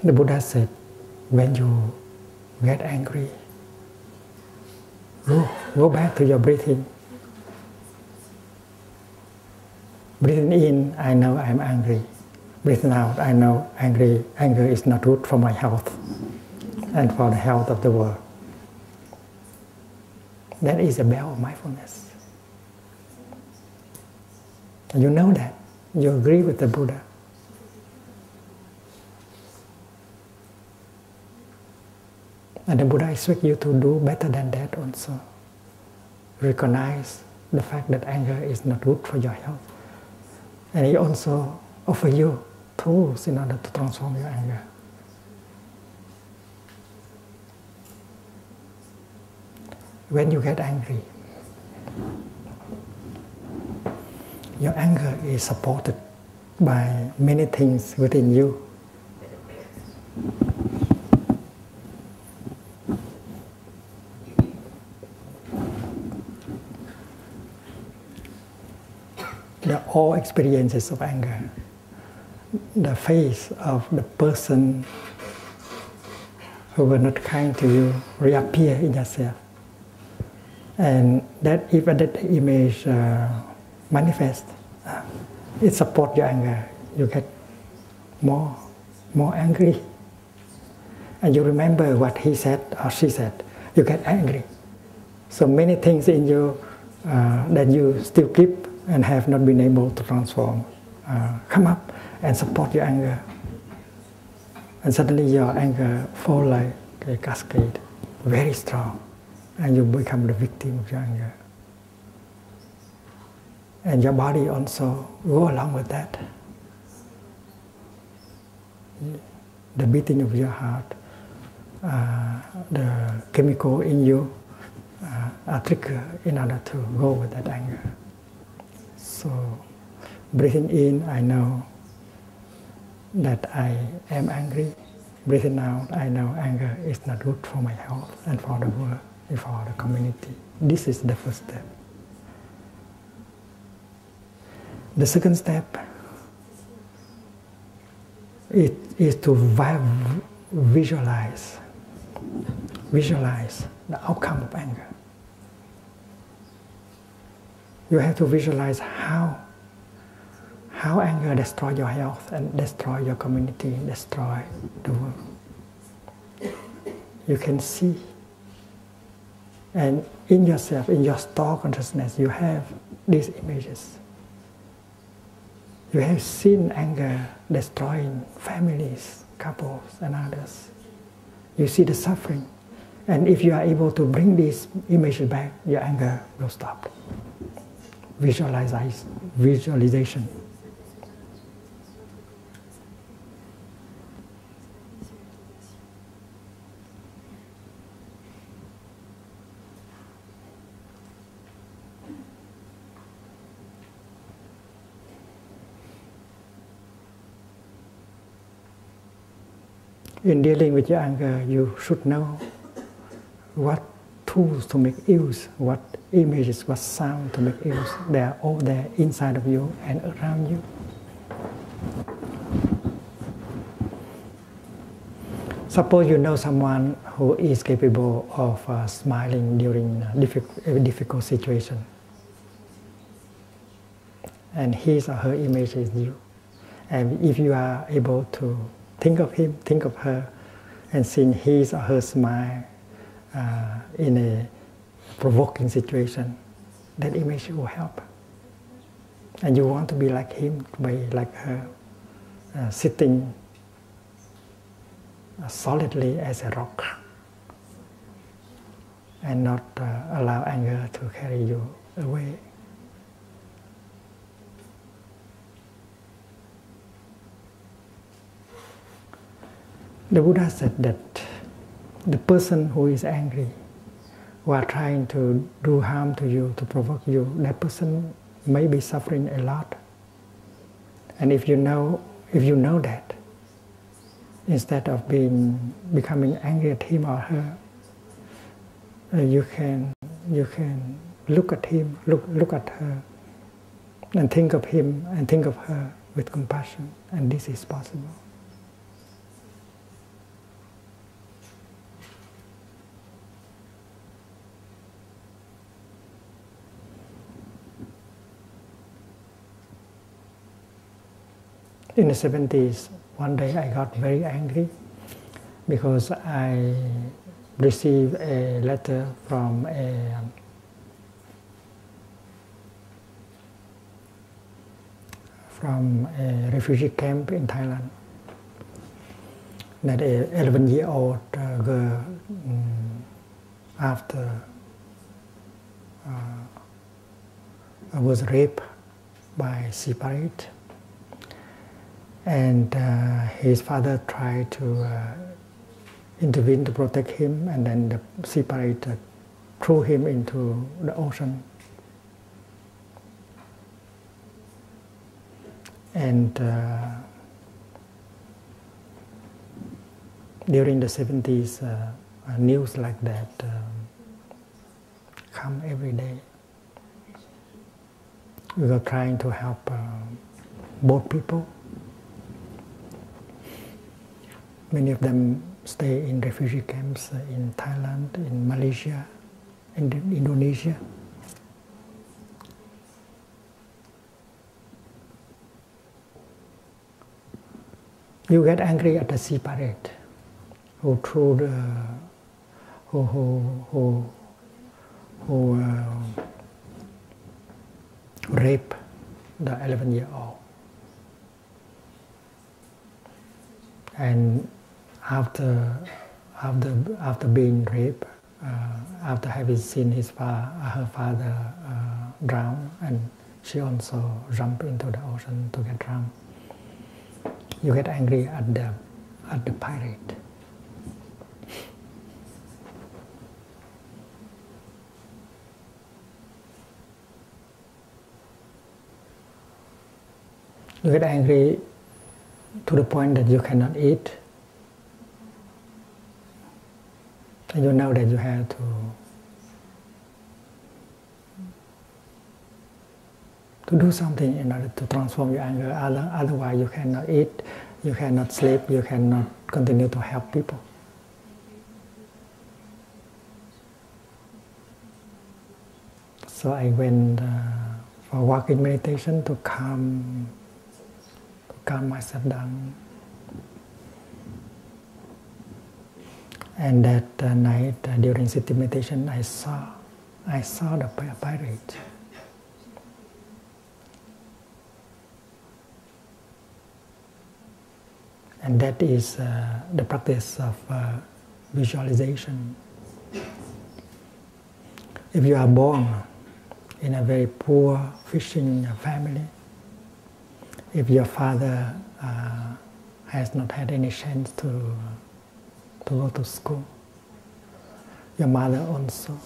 The Buddha said, when you get angry, go back to your breathing. Breathing in, I know I'm angry. Breathing out, I know anger is not good for my health and for the health of the world. That is a bell of mindfulness. And you know that. You agree with the Buddha. And the Buddha expects you to do better than that also. Recognize the fact that anger is not good for your health. And he also offers you tools in order to transform your anger. When you get angry, your anger is supported by many things within you. All experiences of anger, the face of the person who were not kind to you reappear in yourself, and that even that image manifests, it supports your anger. You get more angry, and you remember what he said or she said. You get angry. So many things in you that you still keep and have not been able to transform, come up and support your anger. And suddenly your anger falls like a cascade, very strong, and you become the victim of your anger. And your body also go along with that. The beating of your heart, the chemical in you are triggered in order to go with that anger. So, breathing in, I know that I am angry. Breathing out, I know anger is not good for my health and for the world and for the community. This is the first step. The second step is to visualize the outcome of anger. You have to visualize how anger destroys your health and destroys your community, destroys the world. You can see. And in yourself, in your stored consciousness, you have these images. You have seen anger destroying families, couples, and others. You see the suffering. And if you are able to bring these images back, your anger will stop. Visualization. In dealing with your anger, you should know what tools to make use, what images, what sound to make use. They are all there inside of you and around you. Suppose you know someone who is capable of smiling during a difficult situation. And his or her image is you. And if you are able to think of him, think of her, and seeing his or her smile in a provoking situation, that image will help. And you want to be like him, to be like her, sitting solidly as a rock, and not allow anger to carry you away. The Buddha said that the person who is angry, who are trying to do harm to you, to provoke you, that person may be suffering a lot. And if you know that, instead of becoming angry at him or her, you can look at him, look at her, and think of him and think of her with compassion. And this is possible. in the 70s, one day I got very angry because I received a letter from a refugee camp in Thailand that an 11-year-old girl after was raped by separate, and his father tried to intervene to protect him, and then the separate threw him into the ocean. And during the 70s, news like that come every day. We were trying to help both people. Many of them stay in refugee camps in Thailand, in Malaysia, in Indonesia. You get angry at the separate who threw the who rape the 11-year-old, and after being raped, after having seen her father drown, and she also jumped into the ocean to get drowned. You get angry at the pirate. You get angry to the point that you cannot eat, and you know that you have to do something in order to transform your anger. Otherwise, you cannot eat, you cannot sleep, you cannot continue to help people. So I went for walking meditation to calm myself down. And that night during sitting meditation, I saw the pirate. And that is the practice of visualization. If you are born in a very poor fishing family, if your father has not had any chance to go to school, your mother also,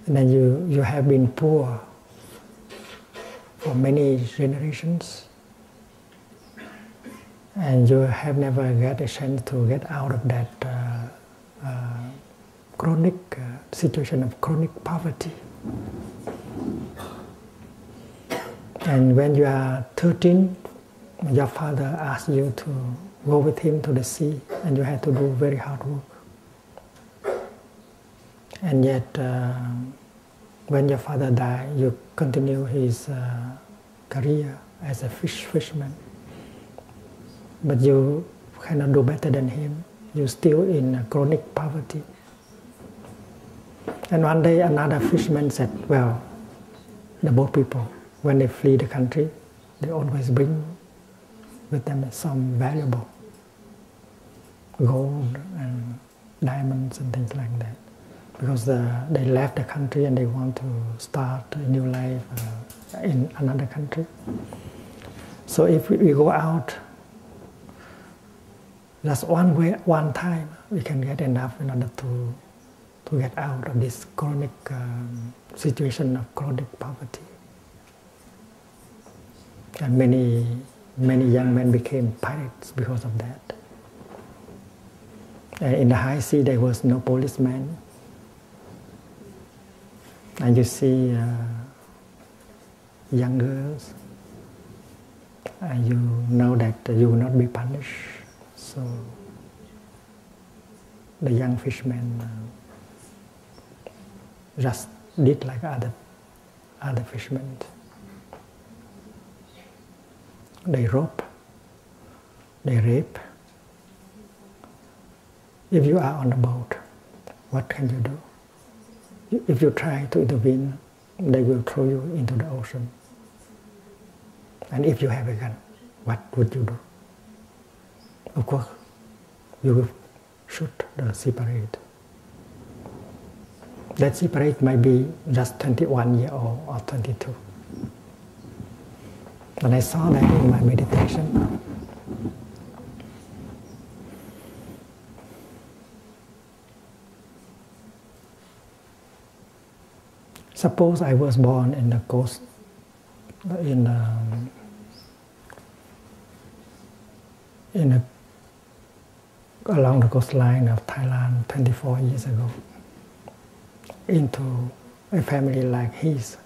and then you have been poor for many generations, and you have never got a chance to get out of that chronic situation of chronic poverty. And when you are 13, your father asks you to go with him to the sea, and you have to do very hard work. And yet, when your father died, you continue his career as a fisherman. But you cannot do better than him. You're still in chronic poverty. And one day another fisherman said, well, the boat people, when they flee the country, they always bring with them some valuable gold and diamonds and things like that. Because they left the country and they want to start a new life in another country. So if we go out, just one time, we can get enough in order to get out of this chronic situation of chronic poverty. And many young men became pirates because of that. In the high sea, there was no policeman. And you see young girls, and you know that you will not be punished. So the young fishermen just did like other fishermen. They rope they rape. If you are on a boat, what can you do? If you try to intervene, they will throw you into the ocean. And if you have a gun, what would you do? Of course, you will shoot the separate. That separate might be just 21 years old or 22. And I saw that in my meditation. Suppose I was born in the coast, along the coastline of Thailand 24 years ago, into a family like his.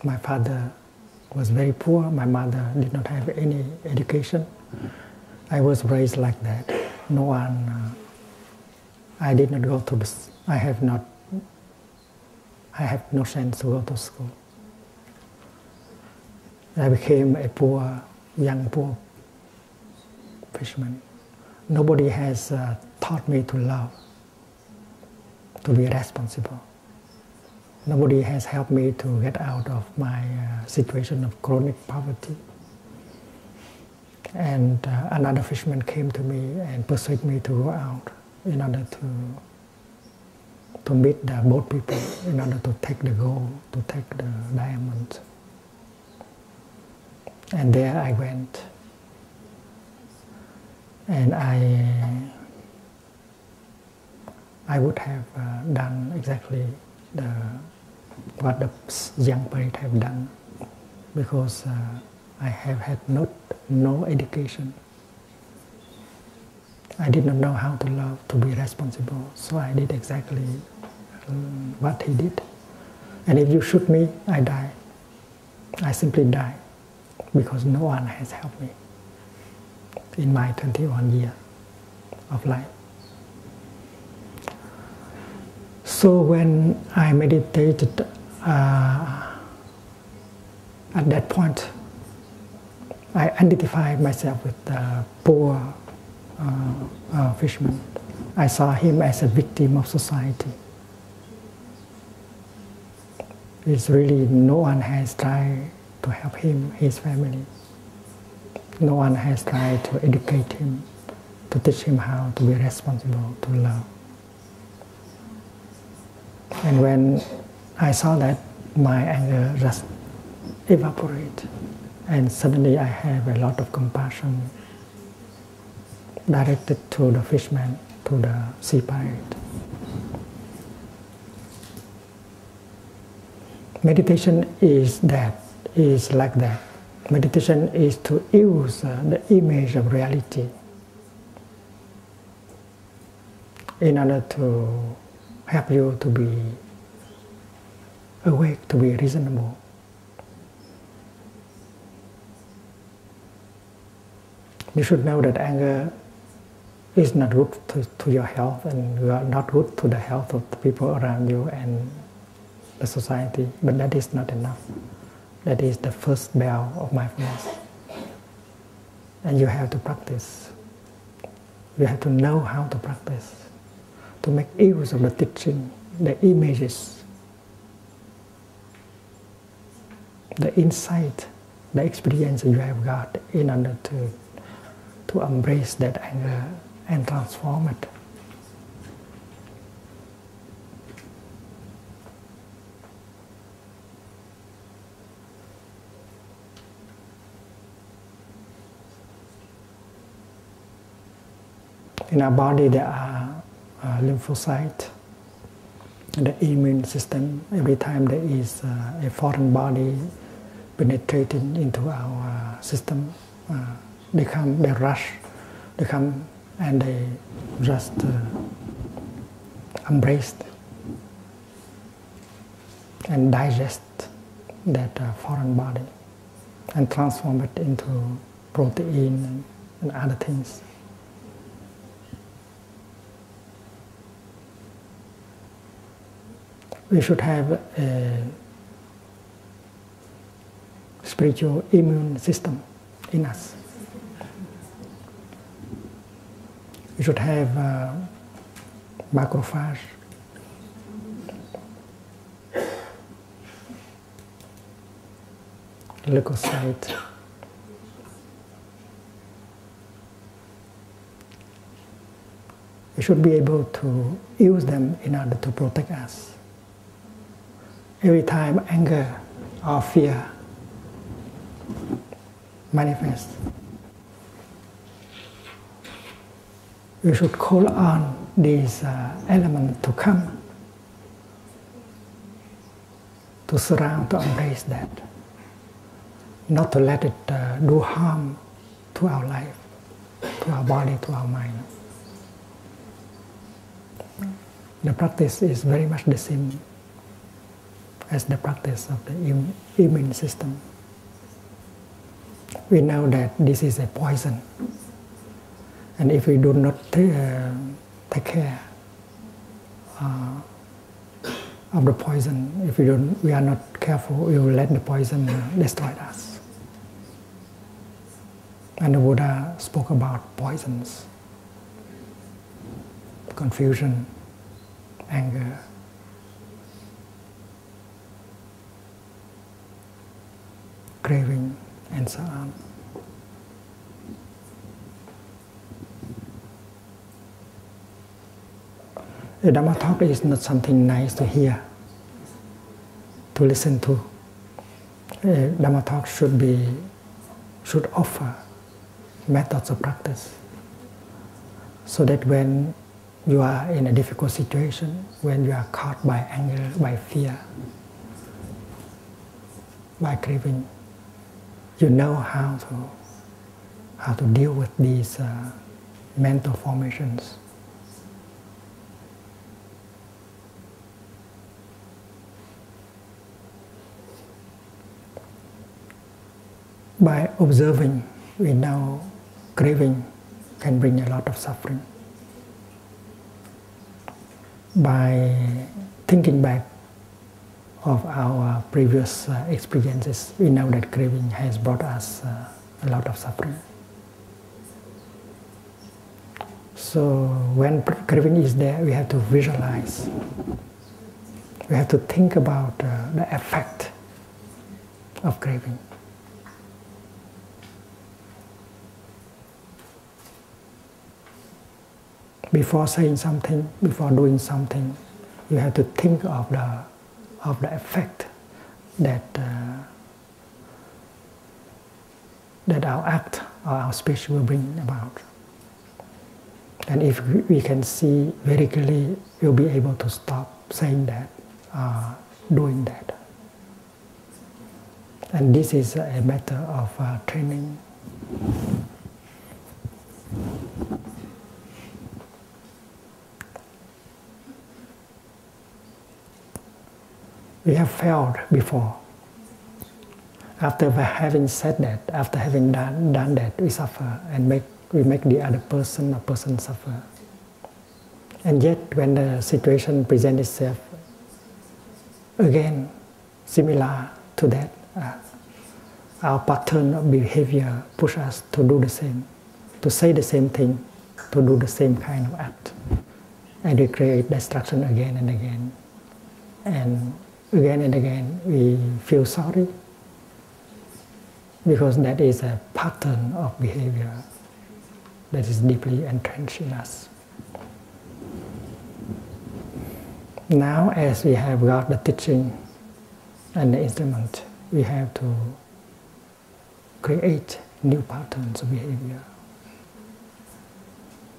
My father was very poor. My mother did not have any education. I was raised like that. No one. I did not go to the. I have no chance to go to school. I became a young poor fisherman. Nobody has taught me to love, to be responsible. Nobody has helped me to get out of my situation of chronic poverty. And another fisherman came to me and persuaded me to go out in order to meet the boat people, in order to take the gold, to take the diamond. And there I went. And I would have done exactly what the young parents have done, because I have had no education. I did not know how to love, to be responsible, so I did exactly what he did. And if you shoot me, I die. I simply die, because no one has helped me in my 21 years of life. So when I meditated, at that point, I identified myself with the poor fisherman. I saw him as a victim of society. It's really no one has tried to help him, his family. No one has tried to educate him, to teach him how to be responsible, to love. And when I saw that, my anger just evaporated. And suddenly I have a lot of compassion directed to the fisherman, to the sea pirate. Meditation is like that. Meditation is to use the image of reality in order to help you to be awake, to be reasonable. You should know that anger is not good to your health, and you are not good to the health of the people around you and the society, but that is not enough. That is the first bell of mindfulness. And you have to practice. You have to know how to practice, to make use of the teaching, the images, the insight, the experience you have got in order to embrace that anger and transform it. In our body there are lymphocytes, the immune system. Every time there is a foreign body penetrating into our system, they rush, they come and they just embrace and digest that foreign body and transform it into protein and other things. We should have a spiritual immune system in us. You should have macrophage, leukocyte, we should be able to use them in order to protect us. Every time anger or fear manifests, we should call on these elements to come, to surround, to embrace that, not to let it do harm to our life, to our body, to our mind. The practice is very much the same as the practice of the immune system. We know that this is a poison, and if we do not take care of the poison, if we are not careful, we will let the poison destroy us. And the Buddha spoke about poisons: confusion, anger, craving, and so on. A Dhamma talk is not something nice to hear, to listen to. A Dhamma talk should offer methods of practice, so that when you are in a difficult situation, when you are caught by anger, by fear, by craving, you know how to deal with these mental formations. By observing, we know craving can bring a lot of suffering. By thinking back of our previous experiences, we know that craving has brought us a lot of suffering. So when craving is there, we have to visualize. We have to think about the effect of craving. Before saying something, before doing something, you have to think of the effect that our act or our speech will bring about. And if we can see very clearly, we'll be able to stop saying that, doing that. And this is a matter of training. We have failed before. After having said that, after having done that, we suffer and we make the other person or person suffer. And yet, when the situation presents itself again, similar to that, our pattern of behavior pushes us to do the same, to say the same thing, to do the same kind of act. And we create destruction again and again. And again and again, we feel sorry, because that is a pattern of behavior that is deeply entrenched in us. Now, as we have got the teaching and the instrument, we have to create new patterns of behavior.